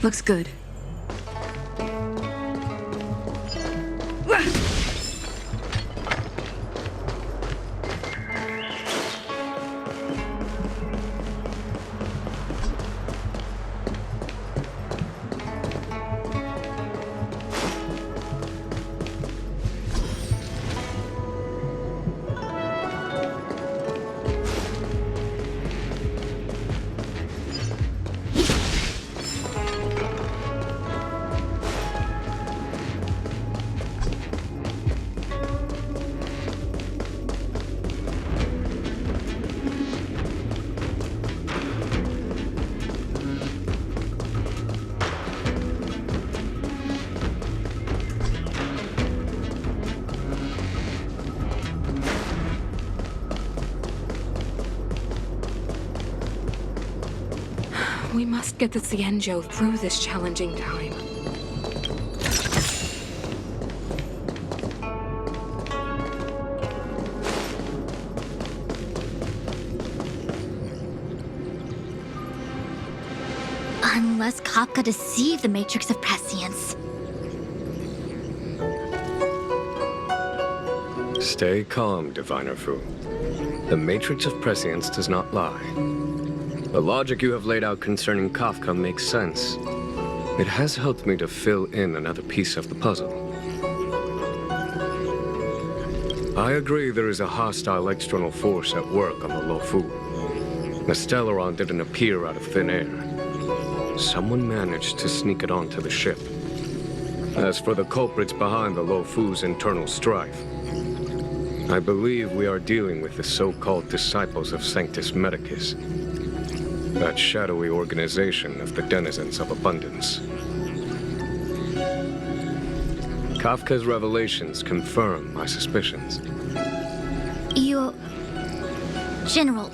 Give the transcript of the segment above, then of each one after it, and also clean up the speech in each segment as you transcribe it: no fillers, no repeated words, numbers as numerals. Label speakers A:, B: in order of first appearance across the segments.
A: Looks good. We must get the Xianzhou through this challenging time.
B: Unless Kafka deceived the Matrix of Prescience.
C: Stay calm, Diviner Fu. The Matrix of Prescience does not lie. The logic you have laid out concerning Kafka makes sense. It has helped me to fill in another piece of the puzzle. I agree there is a hostile external force at work on the Luofu. The Stellaron didn't appear out of thin air. Someone managed to sneak it onto the ship. As for the culprits behind the Luofu's internal strife, I believe we are dealing with the so-called disciples of Sanctus Medicus. That shadowy organization of the denizens of abundance. Kafka's revelations confirm my suspicions.
B: General,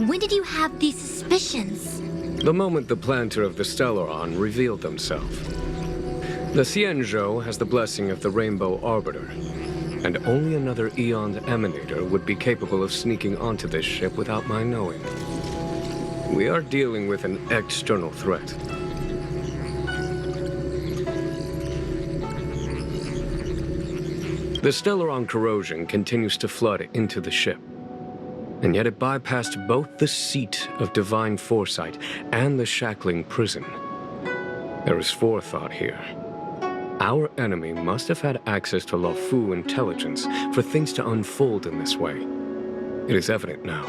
B: when did you have these suspicions?
C: The moment the planter of the Stellaron revealed themselves. The Xianzhou has the blessing of the Rainbow Arbiter, and only another Eon's Emanator would be capable of sneaking onto this ship without my knowing. We are dealing with an external threat. The Stellaron corrosion continues to flood into the ship, and yet it bypassed both the seat of divine foresight and the shackling prison. There is forethought here. Our enemy must have had access to Luofu intelligence for things to unfold in this way. It is evident now.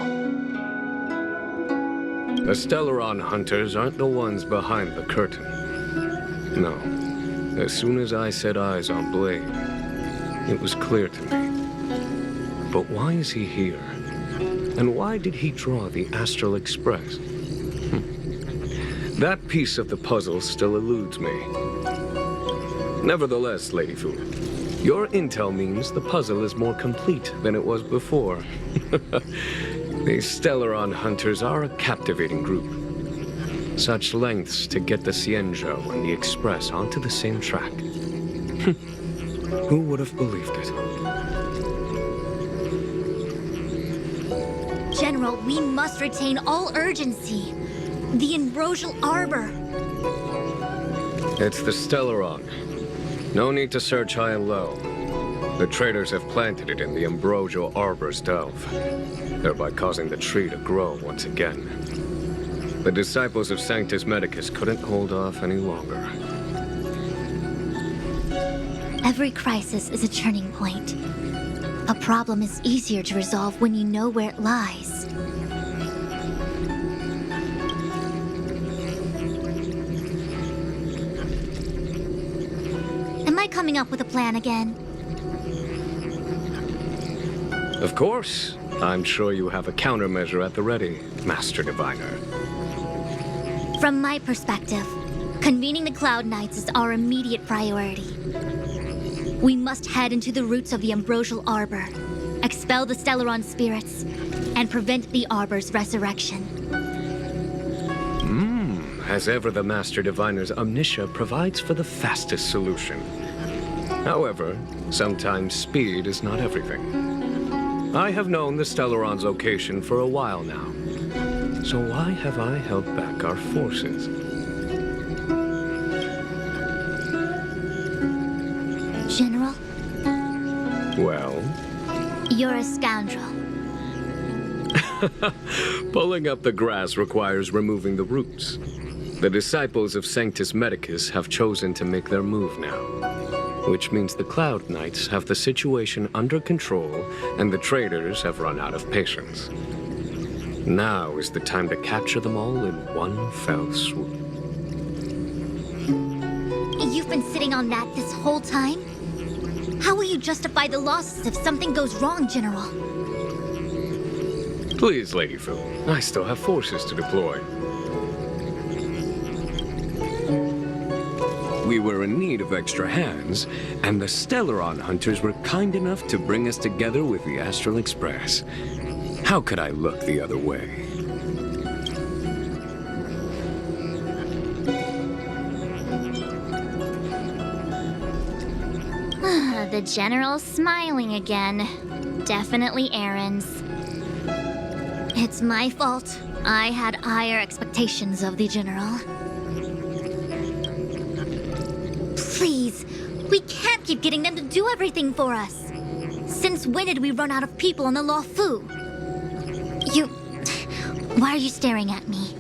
C: The Stellaron hunters aren't the ones behind the curtain. No. As soon as I set eyes on Blade, it was clear to me. But why is he here? And why did he draw the Astral Express? That piece of the puzzle still eludes me. Nevertheless, Lady Fu, your intel means the puzzle is more complete than it was before. These Stellaron hunters are a captivating group. Such lengths to get the Xianzhou and the Express onto the same track. Who would have believed it?
B: General, we must retain all urgency. The Ambrosial Arbor.
C: It's the Stellaron. No need to search high and low. The traders have planted it in the Ambrosial Arbor's delve, thereby causing the tree to grow once again. The disciples of Sanctus Medicus couldn't hold off any longer.
B: Every crisis is a turning point. A problem is easier to resolve when you know where it lies. Am I coming up with a plan again?
C: Of course. I'm sure you have a countermeasure at the ready, Master Diviner.
B: From my perspective, convening the Cloud Knights is our immediate priority. We must head into the roots of the Ambrosial Arbor, expel the Stellaron spirits, and prevent the Arbor's resurrection.
C: As ever, the Master Diviner's omniscia provides for the fastest solution. However, sometimes speed is not everything. I have known the Stellaron's location for a while now. So why have I held back our forces?
B: You're a scoundrel.
C: Pulling up the grass requires removing the roots. The disciples of Sanctus Medicus have chosen to make their move now, which means the Cloud Knights have the situation under control and the traders have run out of patience. Now is the time to capture them all in one fell swoop.
B: You've been sitting on that this whole time? How will you justify the losses if something goes wrong, General?
C: Please, Lady Fu, I still have forces to deploy. We were in need of extra hands, and the Stellaron hunters were kind enough to bring us together with the Astral Express. How could I look the other way?
B: The General's smiling again. Definitely Aaron's. It's my fault. I had higher expectations of the General. Please, we can't keep getting them to do everything for us. Since when did we run out of people on the Law Fu? Why are you staring at me?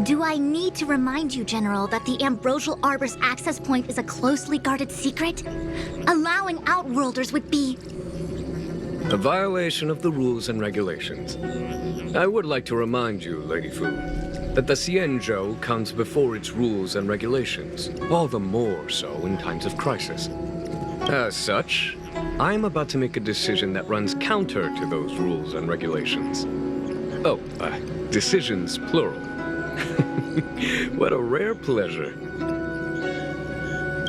B: Do I need to remind you, General, that the Ambrosial Arbor's access point is a closely guarded secret? Allowing Outworlders would be...
C: A violation of the rules and regulations. I would like to remind you, Lady Fu, that the Xianzhou comes before its rules and regulations, all the more so in times of crisis. As such, I am about to make a decision that runs counter to those rules and regulations. Oh, decisions plural. What a rare pleasure.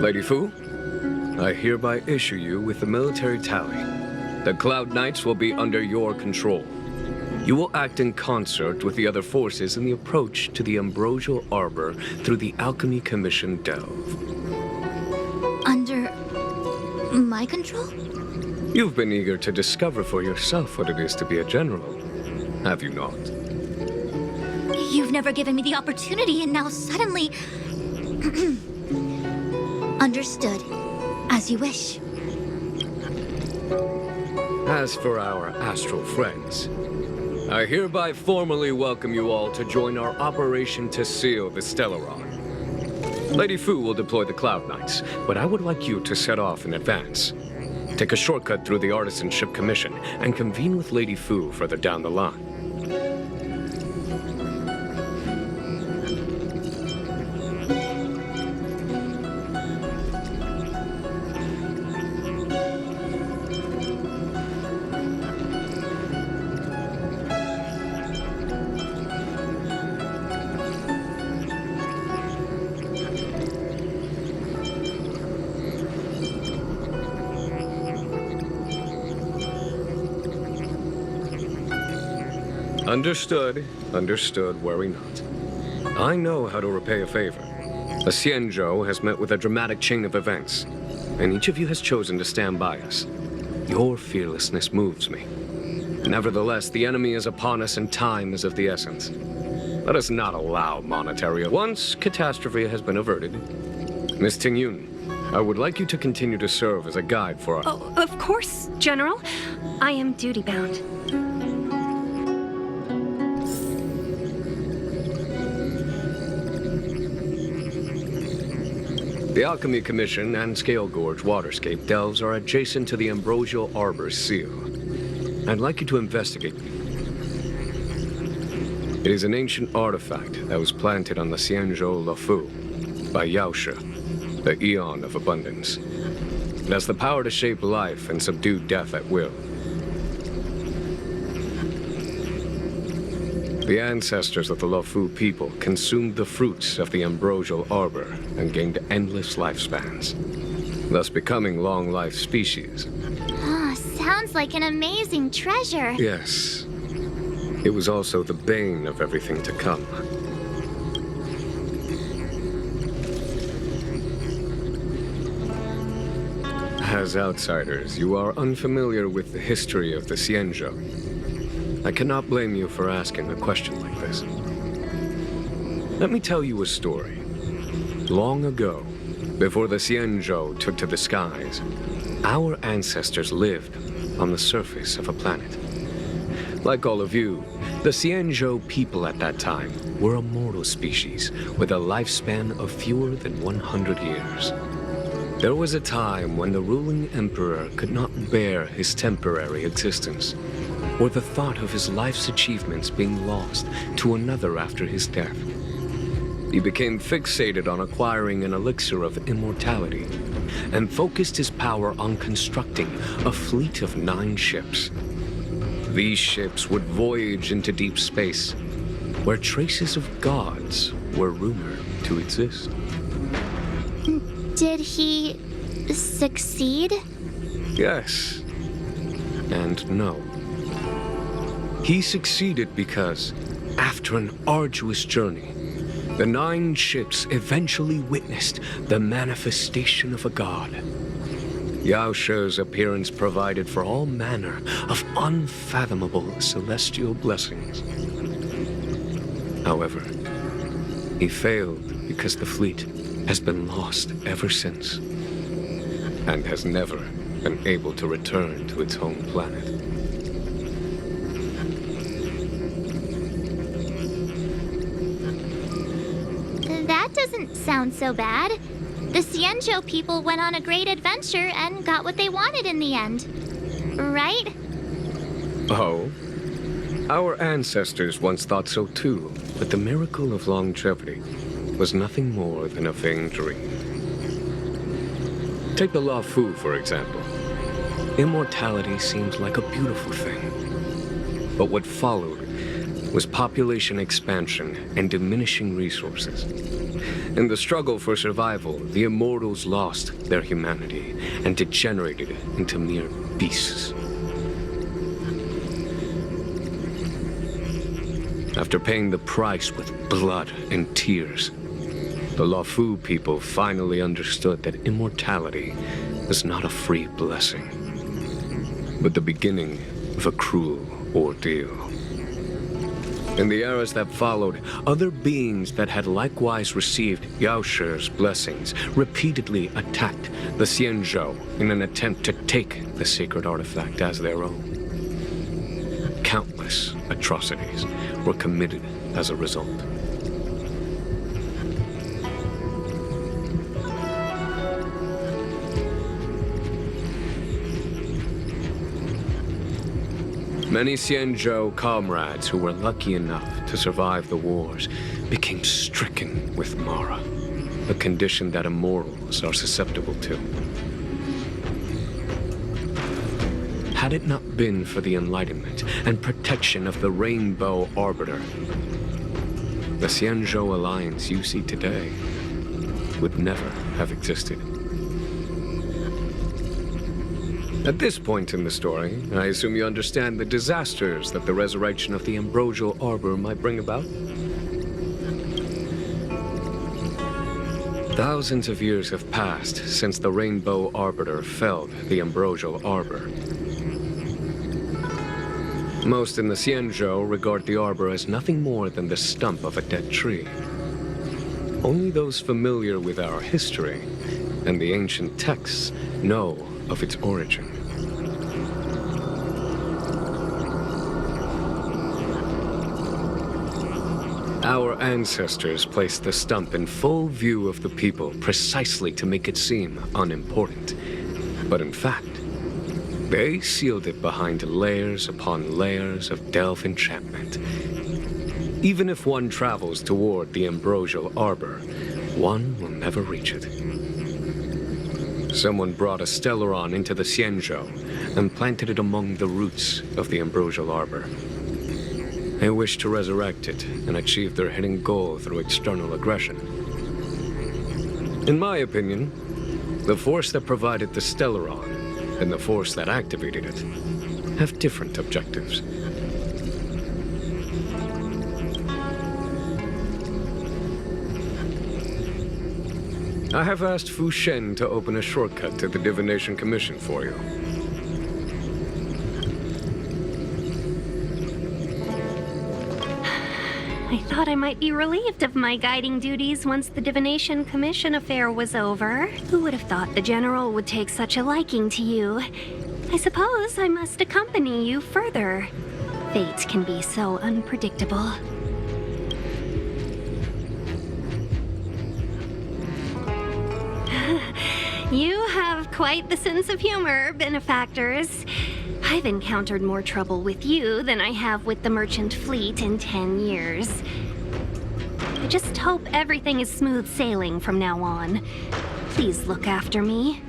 C: Lady Fu, I hereby issue you with the military tally. The Cloud Knights will be under your control. You will act in concert with the other forces in the approach to the Ambrosial Arbor through the Alchemy Commission delve.
B: Under... my control?
C: You've been eager to discover for yourself what it is to be a general, have you not?
B: You've never given me the opportunity, and now suddenly... Understood. As you wish.
C: As for our astral friends, I hereby formally welcome you all to join our operation to seal the Stellaron. Lady Fu will deploy the Cloud Knights, but I would like you to set off in advance. Take a shortcut through the Artisanship Commission and convene with Lady Fu further down the line. Understood. Understood, worry not. I know how to repay a favor. The Xianzhou has met with a dramatic chain of events, and each of you has chosen to stand by us. Your fearlessness moves me. Nevertheless, the enemy is upon us and time is of the essence. Let us not allow monetary... Once catastrophe has been averted, Miss Tingyun, I would like you to continue to serve as a guide for our...
A: Oh, of course, General. I am duty-bound.
C: The Alchemy Commission and Scale Gorge Waterscape delves are adjacent to the Ambrosial Arbor's seal. I'd like you to investigate. It is an ancient artifact that was planted on the Xianzhou Luofu by Yaoshe, the Eon of Abundance. It has the power to shape life and subdue death at will. The ancestors of the Luofu people consumed the fruits of the Ambrosial Arbor and gained endless lifespans, thus becoming long-life species.
B: Ah, sounds like an amazing treasure.
C: Yes. It was also the bane of everything to come. As outsiders, you are unfamiliar with the history of the Xianzhou. I cannot blame you for asking a question like this. Let me tell you a story. Long ago, before the Xianzhou took to the skies, our ancestors lived on the surface of a planet. Like all of you, the Xianzhou people at that time were a mortal species with a lifespan of fewer than 100 years. There was a time when the ruling emperor could not bear his temporary existence, or the thought of his life's achievements being lost to another after his death. He became fixated on acquiring an elixir of immortality, and focused his power on constructing a fleet of 9 ships. These ships would voyage into deep space, where traces of gods were rumored to exist.
B: Did he succeed?
C: Yes, and no. He succeeded because, after an arduous journey, the 9 ships eventually witnessed the manifestation of a god. Yao She's appearance provided for all manner of unfathomable celestial blessings. However, he failed because the fleet has been lost ever since, and has never been able to return to its home planet.
B: That doesn't sound so bad. The Xianzhou people went on a great adventure and got what they wanted in the end. Right?
C: Oh? Our ancestors once thought so too, but the miracle of longevity was nothing more than a vain dream. Take the Law Fu, for example. Immortality seemed like a beautiful thing. But what followed was population expansion and diminishing resources. In the struggle for survival, the immortals lost their humanity and degenerated into mere beasts. After paying the price with blood and tears, the Law Fu people finally understood that immortality was not a free blessing, but the beginning of a cruel ordeal. In the eras that followed, other beings that had likewise received Yao She's blessings repeatedly attacked the Xianzhou in an attempt to take the sacred artifact as their own. Countless atrocities were committed as a result. Many Xianzhou comrades who were lucky enough to survive the wars became stricken with Mara, a condition that immortals are susceptible to. Had it not been for the enlightenment and protection of the Rainbow Arbiter, the Xianzhou alliance you see today would never have existed. At this point in the story, I assume you understand the disasters that the resurrection of the Ambrosial Arbor might bring about? Thousands of years have passed since the Rainbow Arbiter felled the Ambrosial Arbor. Most in the Xianzhou regard the Arbor as nothing more than the stump of a dead tree. Only those familiar with our history and the ancient texts know of its origin. Our ancestors placed the stump in full view of the people precisely to make it seem unimportant. But in fact, they sealed it behind layers upon layers of delve enchantment. Even if one travels toward the Ambrosial Arbor, one will never reach it. Someone brought a Stellaron into the Xianzhou and planted it among the roots of the Ambrosial Arbor. They wished to resurrect it and achieve their hidden goal through external aggression. In my opinion, the force that provided the Stellaron and the force that activated it have different objectives. I have asked Fu Shen to open a shortcut to the Divination Commission for you.
D: I thought I might be relieved of my guiding duties once the Divination Commission affair was over. Who would have thought the General would take such a liking to you? I suppose I must accompany you further. Fate can be so unpredictable. You have quite the sense of humor, benefactors. I've encountered more trouble with you than I have with the merchant fleet in 10 years. I just hope everything is smooth sailing from now on. Please look after me.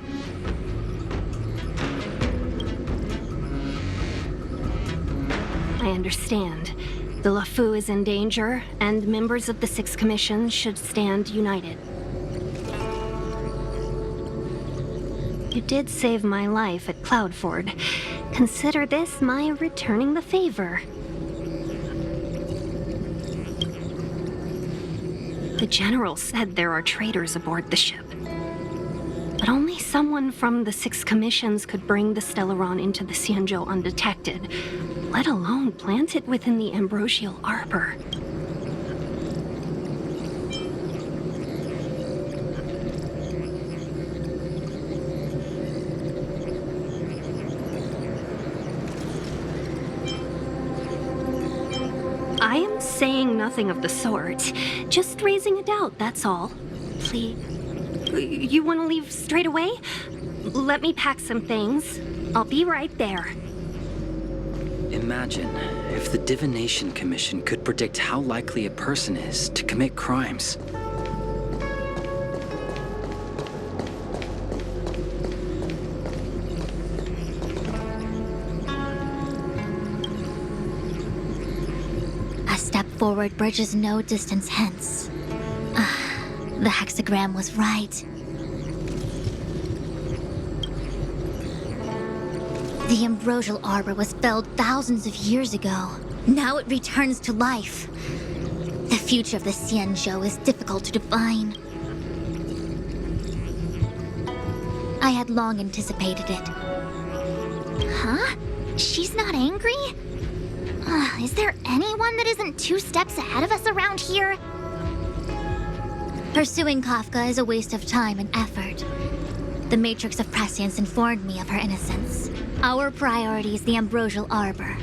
D: I understand. The LeFou is in danger, and members of the Sixth Commission should stand united. You did save my life at Cloudford. Consider this my returning the favor. The General said there are traitors aboard the ship. But only someone from the Six Commissions could bring the Stellaron into the Xianzhou undetected, let alone plant it within the Ambrosial arbor. I am saying nothing of the sort. Just raising a doubt, that's all. Please. You want to leave straight away? Let me pack some things. I'll be right there.
E: Imagine if the Divination Commission could predict how likely a person is to commit crimes.
B: A step forward bridges no distance hence. The hexagram was right. The Ambrosial Arbor was felled thousands of years ago. Now it returns to life. The future of the Xianzhou is difficult to define. I had long anticipated it. Huh? She's not angry? Is there anyone that isn't 2 steps ahead of us around here? Pursuing Kafka is a waste of time and effort. The Matrix of Prescience informed me of her innocence. Our priority is the Ambrosial Arbor.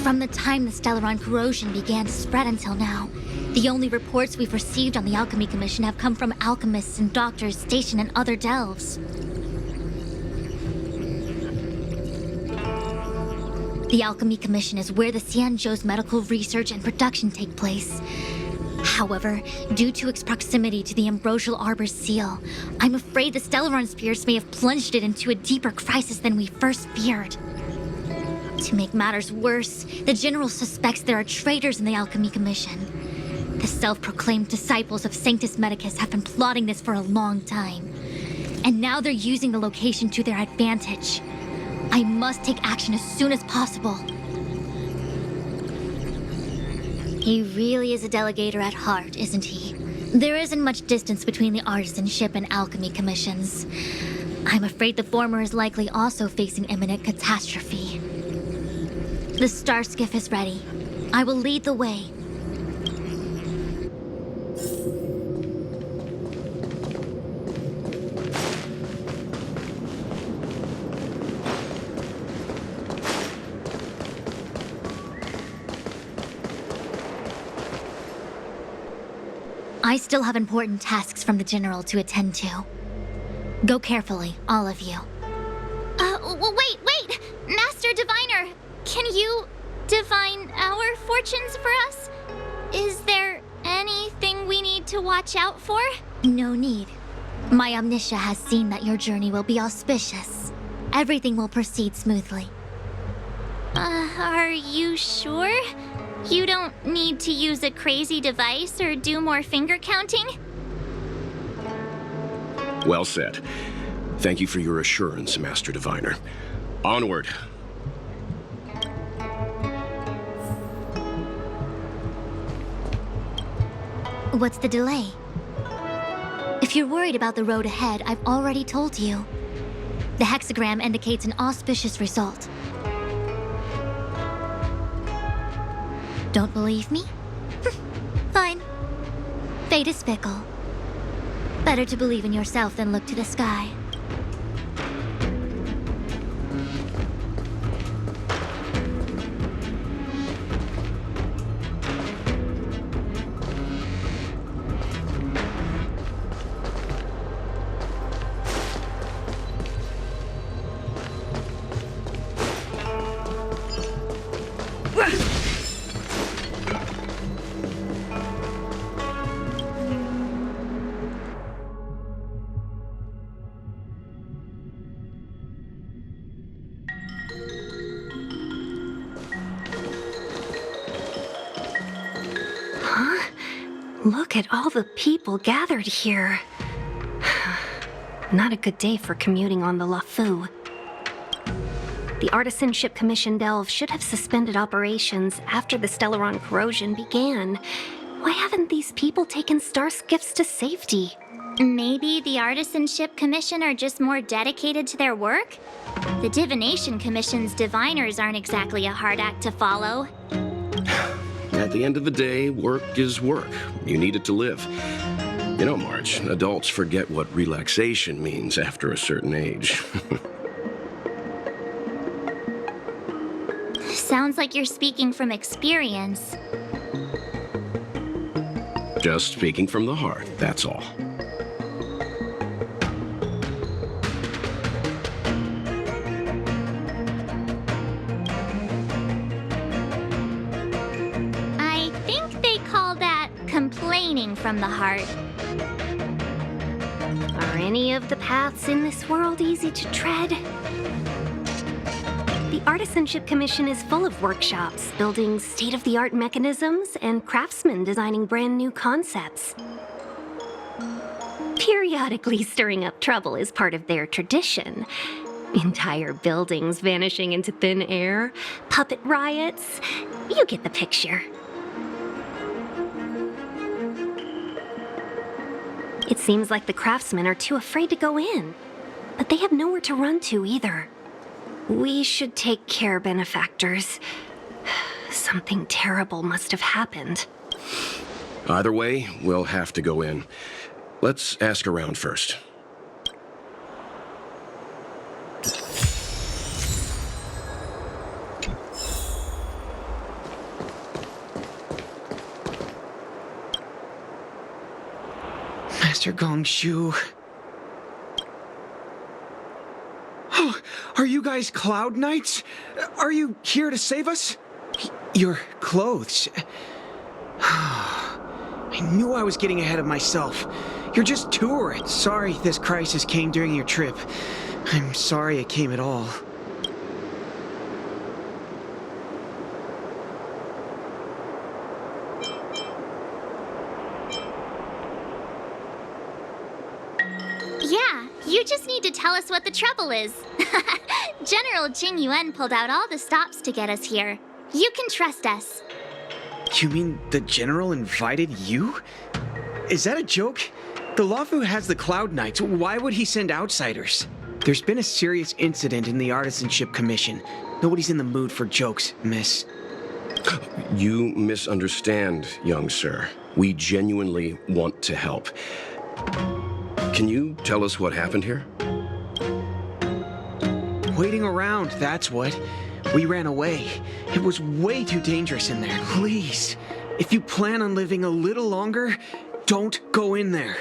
B: From the time the Stellaron corrosion began to spread until now, the only reports we've received on the Alchemy Commission have come from alchemists and doctors stationed in other delves. The Alchemy Commission is where the Xianzhou's medical research and production take place. However, due to its proximity to the Ambrosial Arbor's seal, I'm afraid the Stellaron spirits may have plunged it into a deeper crisis than we first feared. To make matters worse, the General suspects there are traitors in the Alchemy Commission. The self-proclaimed disciples of Sanctus Medicus have been plotting this for a long time. And now they're using the location to their advantage. I must take action as soon as possible. He really is a delegator at heart, isn't he? There isn't much distance between the artisanship and alchemy commissions. I'm afraid the former is likely also facing imminent catastrophe. The star skiff is ready. I will lead the way. I still have important tasks from the General to attend to. Go carefully, all of you. Wait! Master Diviner! Can you divine our fortunes for us? Is there anything we need to watch out for? No need. My Omniscia has seen that your journey will be auspicious. Everything will proceed smoothly. Are you sure? You don't need to use a crazy device or do more finger counting?
F: Well said. Thank you for your assurance, Master Diviner. Onward.
B: What's the delay? If you're worried about the road ahead, I've already told you. The hexagram indicates an auspicious result. Don't believe me? Fine. Fate is fickle. Better to believe in yourself than look to the sky.
D: Look at all the people gathered here. Not a good day for commuting on the LaFu. The Artisanship Commission Delve should have suspended operations after the Stellaron corrosion began. Why haven't these people taken star skiffs to safety?
B: Maybe the Artisanship Commission are just more dedicated to their work? The Divination Commission's diviners aren't exactly a hard act to follow.
F: At the end of the day, work is work. You need it to live. You know, Marge, adults forget what relaxation means after a certain age.
B: Sounds like you're speaking from experience.
F: Just speaking from the heart, that's all.
B: I think they call that complaining from the heart.
D: Are any of the paths in this world easy to tread? The Artisanship Commission is full of workshops, building state-of-the-art mechanisms, and craftsmen designing brand new concepts. Periodically stirring up trouble is part of their tradition. Entire buildings vanishing into thin air, puppet riots. You get the picture. It seems like the craftsmen are too afraid to go in, but they have nowhere to run to either. We should take care, benefactors. Something terrible must have happened.
F: Either way, we'll have to go in. Let's ask around first.
G: Master Gongshu. Oh, are you guys Cloud Knights? Are you here to save us? Your clothes. I knew I was getting ahead of myself. You're just tourists. Sorry this crisis came during your trip. I'm sorry it came at all.
B: Yeah, you just need to tell us what the trouble is. General Jing Yuan pulled out all the stops to get us here. You can trust us.
G: You mean the General invited you? Is that a joke? The LaFu has the Cloud Knights. Why would he send outsiders? There's been a serious incident in the Artisanship Commission. Nobody's in the mood for jokes, miss.
F: You misunderstand, young sir. We genuinely want to help. Can you tell us what happened here?
G: Waiting around, that's what. We ran away. It was way too dangerous in there. Please, if you plan on living a little longer, don't go in there.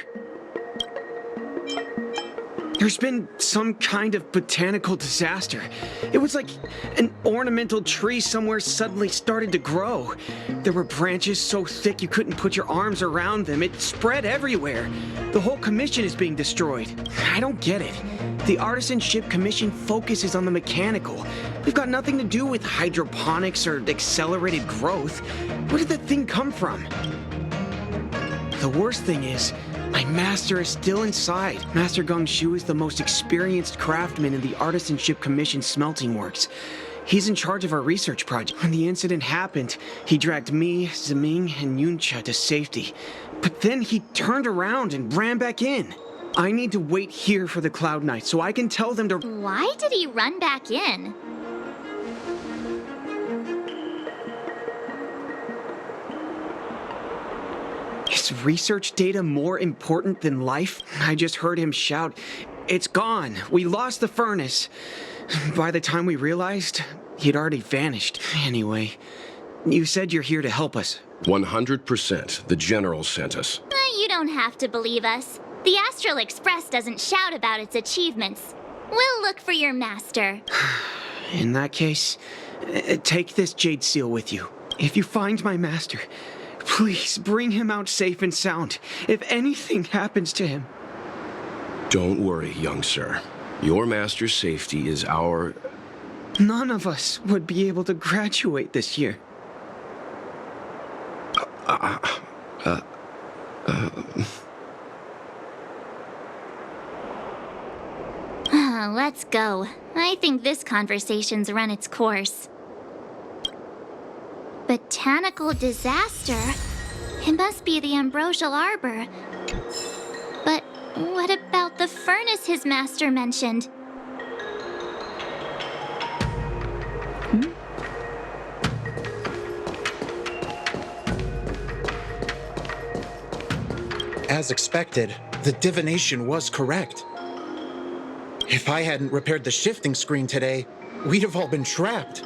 G: There's been some kind of botanical disaster. It was like an ornamental tree somewhere suddenly started to grow. There were branches so thick you couldn't put your arms around them. It spread everywhere. The whole commission is being destroyed. I don't get it. The Artisanship Commission focuses on the mechanical. We've got nothing to do with hydroponics or accelerated growth. Where did that thing come from? The worst thing is, my master is still inside. Master Gongshu is the most experienced craftsman in the Artisanship Commission smelting works. He's in charge of our research project. When the incident happened, he dragged me, Zeming, and Yuncha to safety. But then he turned around and ran back in. I need to wait here for the Cloud Knights so I can tell them to...
B: Why did he run back in?
G: Is Is research data more important than life? I just heard him shout, "It's gone! We lost the furnace!" By the time we realized, he'd already vanished. Anyway, you said you're here to help us.
F: 100%. The General sent us.
B: You don't have to believe us. The Astral Express doesn't shout about its achievements. We'll look for your master.
G: In that case, take this jade seal with you. If you find my master, please bring him out safe and sound. If anything happens to him.
F: Don't worry, young sir. Your master's safety is our...
G: None of us would be able to graduate this year.
B: Let's go. I think this conversation's run its course. Botanical disaster? It must be the Ambrosial Arbor. But what about the furnace his master mentioned?
H: As expected, the divination was correct. If I hadn't repaired the shifting screen today, we'd have all been trapped.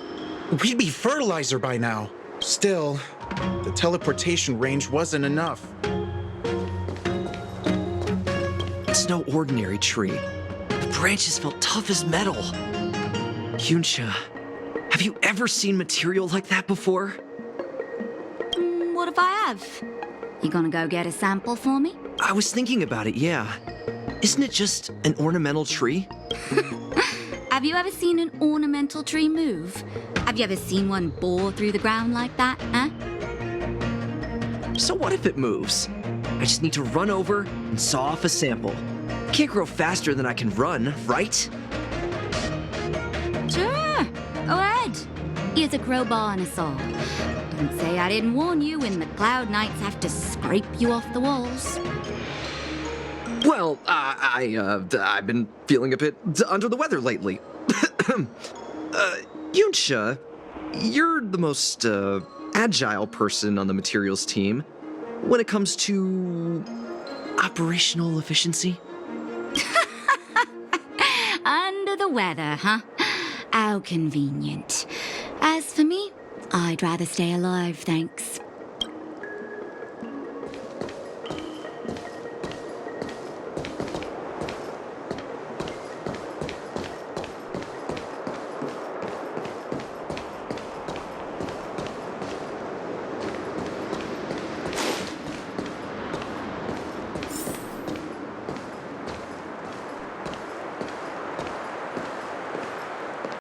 H: We'd be fertilizer by now. Still, the teleportation range wasn't enough.
I: It's no ordinary tree. The branches felt tough as metal. Yunsha, have you ever seen material like that before?
J: What if I have? You gonna go get a sample for me?
I: I was thinking about it, yeah. Isn't it just an ornamental tree?
J: Have you ever seen an ornamental tree move? Have you ever seen one bore through the ground like that, huh?
I: So what if it moves? I just need to run over and saw off a sample. Can't grow faster than I can run, right?
J: Sure, go ahead. Here's a crowbar and a saw. Don't say I didn't warn you when the Cloud Knights have to scrape you off the walls.
I: Well, I've been feeling a bit under the weather lately. Yunsha, you're the most agile person on the materials team when it comes to operational efficiency.
J: Under the weather, huh? How convenient. As for me, I'd rather stay alive, thanks.